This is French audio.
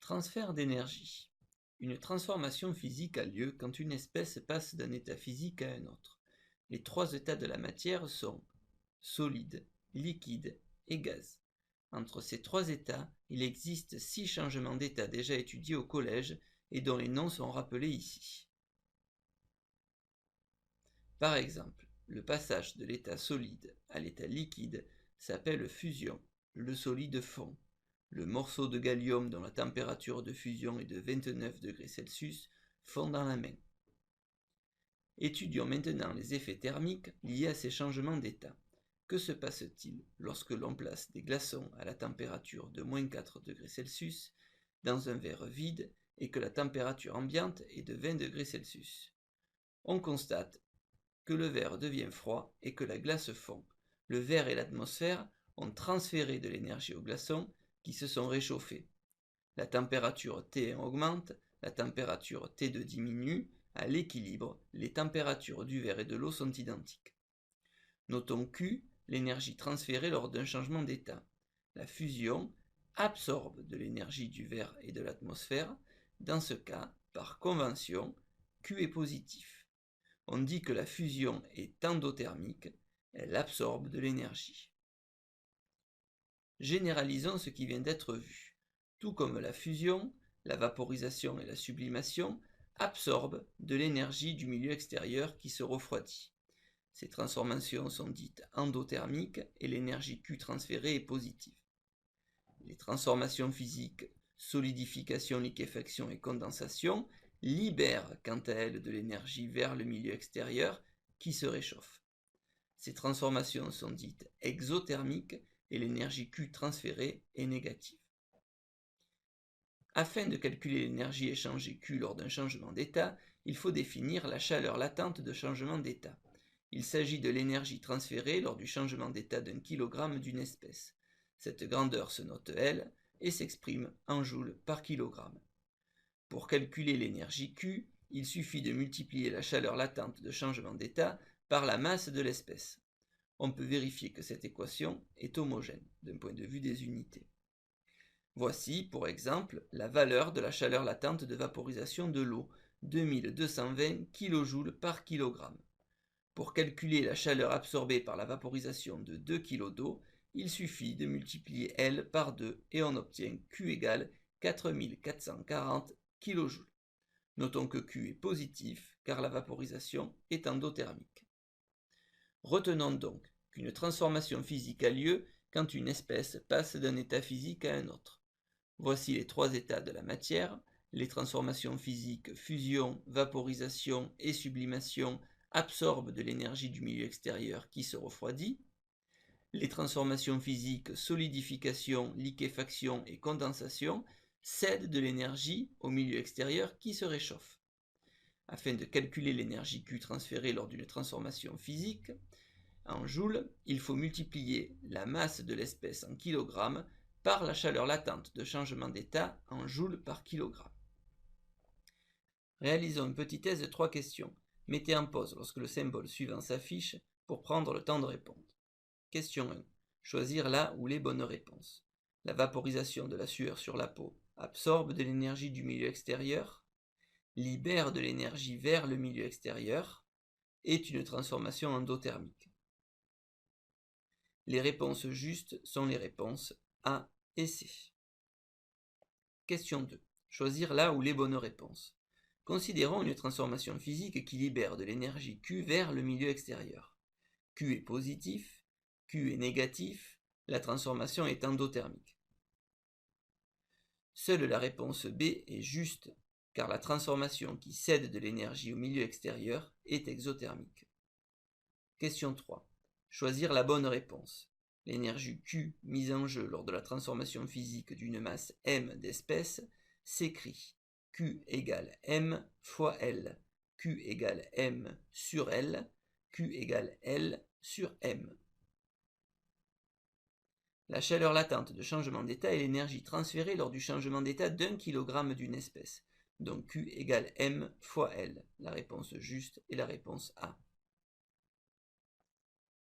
Transfert d'énergie. Une transformation physique a lieu quand une espèce passe d'un état physique à un autre. Les trois états de la matière sont solide, liquide et gaz. Entre ces trois états, il existe 6 changements d'état déjà étudiés au collège et dont les noms sont rappelés ici. Par exemple, le passage de l'état solide à l'état liquide s'appelle fusion, le solide fond. Le morceau de gallium dont la température de fusion est de 29 degrés Celsius fond dans la main. Étudions maintenant les effets thermiques liés à ces changements d'état. Que se passe-t-il lorsque l'on place des glaçons à la température de moins 4 degrés Celsius dans un verre vide et que la température ambiante est de 20 degrés Celsius? On constate que le verre devient froid et que la glace fond. Le verre et l'atmosphère ont transféré de l'énergie aux glaçons qui se sont réchauffés. La température T1 augmente, la température T2 diminue. À l'équilibre, les températures du verre et de l'eau sont identiques. Notons Q, l'énergie transférée lors d'un changement d'état. La fusion absorbe de l'énergie du verre et de l'atmosphère. Dans ce cas, par convention, Q est positif. On dit que la fusion est endothermique, elle absorbe de l'énergie. Généralisons ce qui vient d'être vu. Tout comme la fusion, la vaporisation et la sublimation absorbent de l'énergie du milieu extérieur qui se refroidit. Ces transformations sont dites endothermiques et l'énergie Q transférée est positive. Les transformations physiques, solidification, liquéfaction et condensation, libèrent quant à elles de l'énergie vers le milieu extérieur qui se réchauffe. Ces transformations sont dites exothermiques et l'énergie Q transférée est négative. Afin de calculer l'énergie échangée Q lors d'un changement d'état, il faut définir la chaleur latente de changement d'état. Il s'agit de l'énergie transférée lors du changement d'état d'un kilogramme d'une espèce. Cette grandeur se note L et s'exprime en joules par kilogramme. Pour calculer l'énergie Q, il suffit de multiplier la chaleur latente de changement d'état par la masse de l'espèce. On peut vérifier que cette équation est homogène d'un point de vue des unités. Voici, pour exemple, la valeur de la chaleur latente de vaporisation de l'eau, 2220 kJ par kilogramme. Pour calculer la chaleur absorbée par la vaporisation de 2 kg d'eau, il suffit de multiplier L par 2 et on obtient Q égale 4440 kJ. Notons que Q est positif car la vaporisation est endothermique. Retenons donc qu'une transformation physique a lieu quand une espèce passe d'un état physique à un autre. Voici les trois états de la matière. Les transformations physiques fusion, vaporisation et sublimation absorbent de l'énergie du milieu extérieur qui se refroidit. Les transformations physiques solidification, liquéfaction et condensation cèdent de l'énergie au milieu extérieur qui se réchauffe. Afin de calculer l'énergie Q transférée lors d'une transformation physique, en joules, il faut multiplier la masse de l'espèce en kilogrammes par la chaleur latente de changement d'état en joules par kilogramme. Réalisons une petite thèse de 3 questions. Mettez en pause lorsque le symbole suivant s'affiche pour prendre le temps de répondre. Question 1. Choisir la ou les bonnes réponses. La vaporisation de la sueur sur la peau absorbe de l'énergie du milieu extérieur, libère de l'énergie vers le milieu extérieur, est une transformation endothermique. Les réponses justes sont les réponses A et C. Question 2. Choisir la ou les bonnes réponses. Considérons une transformation physique qui libère de l'énergie Q vers le milieu extérieur. Q est positif, Q est négatif, la transformation est endothermique. Seule la réponse B est juste, car la transformation qui cède de l'énergie au milieu extérieur est exothermique. Question 3. Choisir la bonne réponse. L'énergie Q mise en jeu lors de la transformation physique d'une masse M d'espèces s'écrit Q égale M fois L, Q égale M sur L, Q égale L sur M. La chaleur latente de changement d'état est l'énergie transférée lors du changement d'état d'un kilogramme d'une espèce. Donc Q égale M fois L. La réponse juste est la réponse A.